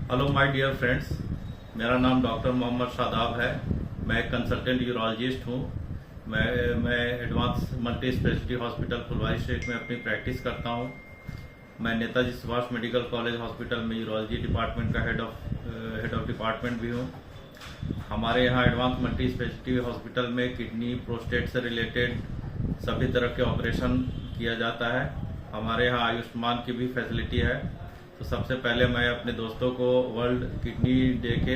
Hello my dear friends, मेरा नाम doctor Mohammad Shadab है। मैं एक कंसल्टेंट यूरोलॉजिस्ट हूँ। मैं एडवांस मल्टी स्पेशलिटी हॉस्पिटल फुलवारी स्टेट में अपनी प्रैक्टिस करता हूँ। मैं Netaji Subhash medical college hospital में यूरोलॉजी डिपार्टमेंट का हेड ऑफ डिपार्टमेंट भी हूँ। हमारे यहाँ एडवांस मल्टी स्पेशलिटी हॉस्पिटल में किडनी प्रोस्टेट से रिलेटेड सभी तरह के ऑपरेशन किया जाता है। हमारे यहाँ आयुष्मान की भी फैसिलिटी है। तो सबसे पहले मैं अपने दोस्तों को वर्ल्ड किडनी डे के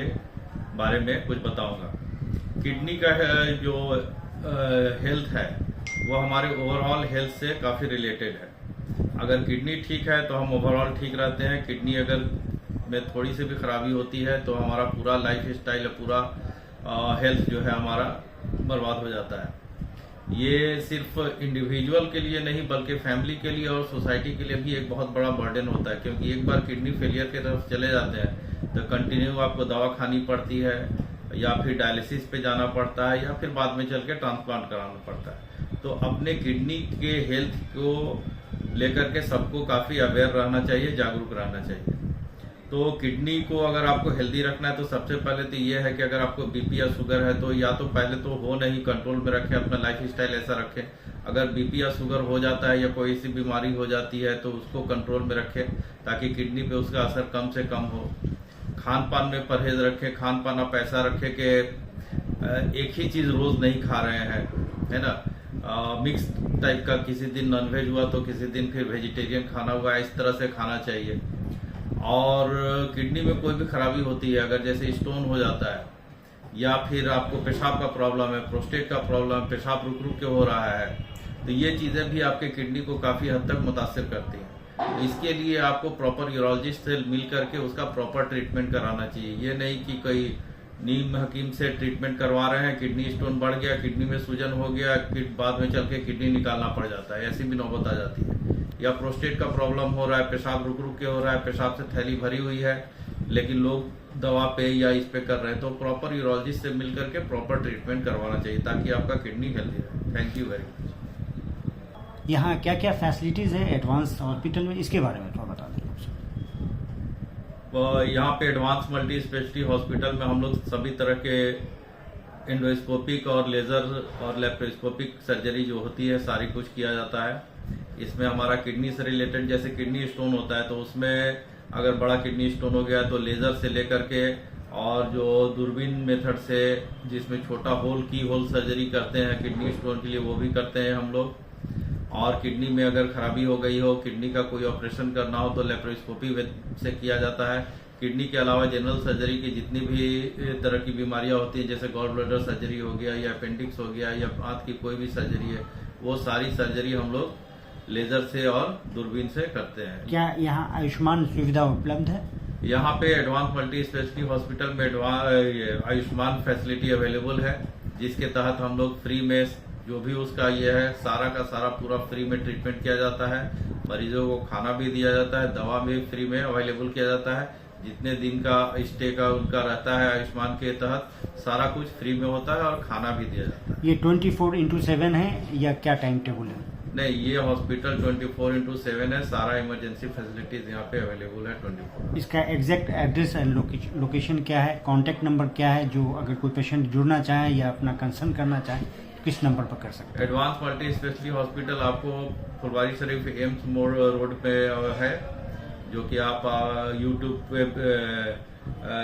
बारे में कुछ बताऊंगा। किडनी का जो हेल्थ है वो हमारे ओवरऑल हेल्थ से काफ़ी रिलेटेड है। अगर किडनी ठीक है तो हम ओवरऑल ठीक रहते हैं। किडनी अगर में थोड़ी सी भी खराबी होती है तो हमारा पूरा लाइफ स्टाइल, पूरा हेल्थ जो है हमारा बर्बाद हो जाता है। ये सिर्फ इंडिविजुअल के लिए नहीं बल्कि फैमिली के लिए और सोसाइटी के लिए भी एक बहुत बड़ा बर्डन होता है, क्योंकि एक बार किडनी फेलियर की तरफ चले जाते हैं तो कंटिन्यू आपको दवा खानी पड़ती है या फिर डायलिसिस पे जाना पड़ता है या फिर बाद में चल के ट्रांसप्लांट कराना पड़ता है। तो अपने किडनी के हेल्थ को लेकर के सबको काफ़ी अवेयर रहना चाहिए, जागरूक रहना चाहिए। तो किडनी को अगर आपको हेल्दी रखना है तो सबसे पहले तो ये है कि अगर आपको बीपी या शुगर है तो या तो पहले तो हो नहीं, कंट्रोल में रखें, अपना लाइफ स्टाइल ऐसा रखें। अगर बीपी या शुगर हो जाता है या कोई ऐसी बीमारी हो जाती है तो उसको कंट्रोल में रखें ताकि किडनी पे उसका असर कम से कम हो। खान पान में परहेज रखें। खान पान आप ऐसा रखें कि एक ही चीज़ रोज़ नहीं खा रहे हैं, है ना। मिक्स टाइप का, किसी दिन नॉनवेज हुआ तो किसी दिन फिर वेजिटेरियन खाना हुआ, इस तरह से खाना चाहिए। और किडनी में कोई भी खराबी होती है, अगर जैसे स्टोन हो जाता है या फिर आपको पेशाब का प्रॉब्लम है, प्रोस्टेट का प्रॉब्लम, पेशाब रुक रुक के हो रहा है, तो ये चीज़ें भी आपके किडनी को काफ़ी हद तक मुतासिर करती हैं। तो इसके लिए आपको प्रॉपर यूरोलॉजिस्ट से मिल करके उसका प्रॉपर ट्रीटमेंट कराना चाहिए। ये नहीं कि कोई नीम हकीम से ट्रीटमेंट करवा रहे हैं, किडनी स्टोन बढ़ गया, किडनी में सूजन हो गया, बाद में चल के किडनी निकालना पड़ जाता है, ऐसी भी नौबत आ जाती है। या प्रोस्टेट का प्रॉब्लम हो रहा है, पेशाब रुक रुक के हो रहा है, पेशाब से थैली भरी हुई है लेकिन लोग दवा पे या इस पे कर रहे हैं, तो प्रॉपर यूरोलॉजिस्ट से मिल करके प्रॉपर ट्रीटमेंट करवाना चाहिए ताकि आपका किडनी हेल्दी रहे। Thank you very much. यहाँ क्या क्या फैसिलिटीज़ है एडवांस हॉस्पिटल में, इसके बारे में थोड़ा बता दें। यहाँ पे एडवांस मल्टी स्पेशलिटी हॉस्पिटल में हम लोग सभी तरह के एंडोस्कोपिक और लेज़र और लेप्रोस्कोपिक सर्जरी जो होती है सारी कुछ किया जाता है। इसमें हमारा किडनी से रिलेटेड, जैसे किडनी स्टोन होता है तो उसमें अगर बड़ा किडनी स्टोन हो गया तो लेज़र से लेकर के और जो दूरबीन मेथड से जिसमें छोटा की होल सर्जरी करते हैं किडनी स्टोन के लिए, वो भी करते हैं हम लोग। और किडनी में अगर खराबी हो गई हो, किडनी का कोई ऑपरेशन करना हो तो लेप्रोस्कोपी से किया जाता है। किडनी के अलावा जनरल सर्जरी की जितनी भी तरह की बीमारियां होती हैं, जैसे गॉल ब्लैडर सर्जरी हो गया या अपेंडिक्स हो गया या आंत की कोई भी सर्जरी है, वो सारी सर्जरी हम लोग लेजर से और दूरबीन से करते हैं। क्या यहाँ आयुष्मान सुविधा उपलब्ध है? यहाँ पे एडवांस मल्टी स्पेशलिटी हॉस्पिटल में आयुष्मान फैसिलिटी अवेलेबल है, जिसके तहत हम लोग फ्री में जो भी उसका ये है सारा का सारा पूरा फ्री में ट्रीटमेंट किया जाता है। मरीजों को खाना भी दिया जाता है, दवा भी फ्री में अवेलेबल किया जाता है। जितने दिन का स्टे का उनका रहता है आयुष्मान के तहत सारा कुछ फ्री में होता है और खाना भी दिया जाता है। ये 24/7 है या क्या टाइम टेबल है? नहीं, ये हॉस्पिटल 24/7 है। सारा इमरजेंसी फैसिलिटीज यहाँ पे अवेलेबल है 24। इसका एग्जैक्ट एड्रेस एंड लोकेशन क्या है, कॉन्टैक्ट नंबर क्या है, जो अगर कोई पेशेंट जुड़ना चाहे या अपना कंसर्न करना चाहे तो किस नंबर पर कर सकते हैं? एडवांस मल्टी स्पेशलिटी हॉस्पिटल आपको फुलवारी शरीफ एम्स मोड़ रोड पे है, जो कि आप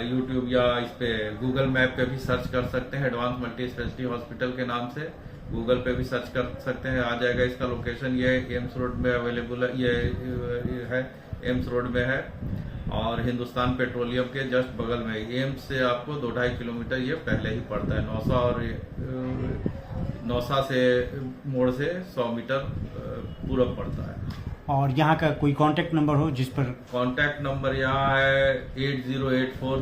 यूट्यूब या इस पे गूगल मैप पे भी सर्च कर सकते हैं। एडवांस मल्टी स्पेशलिटी हॉस्पिटल के नाम से गूगल पे भी सर्च कर सकते हैं, आ जाएगा। इसका लोकेशन ये एम्स रोड में अवेलेबल है, ये है एम्स रोड में है और हिंदुस्तान पेट्रोलियम के जस्ट बगल में। एम्स से आपको 2-2.5 किलोमीटर ये पहले ही पड़ता है। नौसा से मोड़ से 100 मीटर पूरब पड़ता है। और यहाँ का कोई कांटेक्ट नंबर हो जिस पर? कांटेक्ट नंबर यहाँ है 8084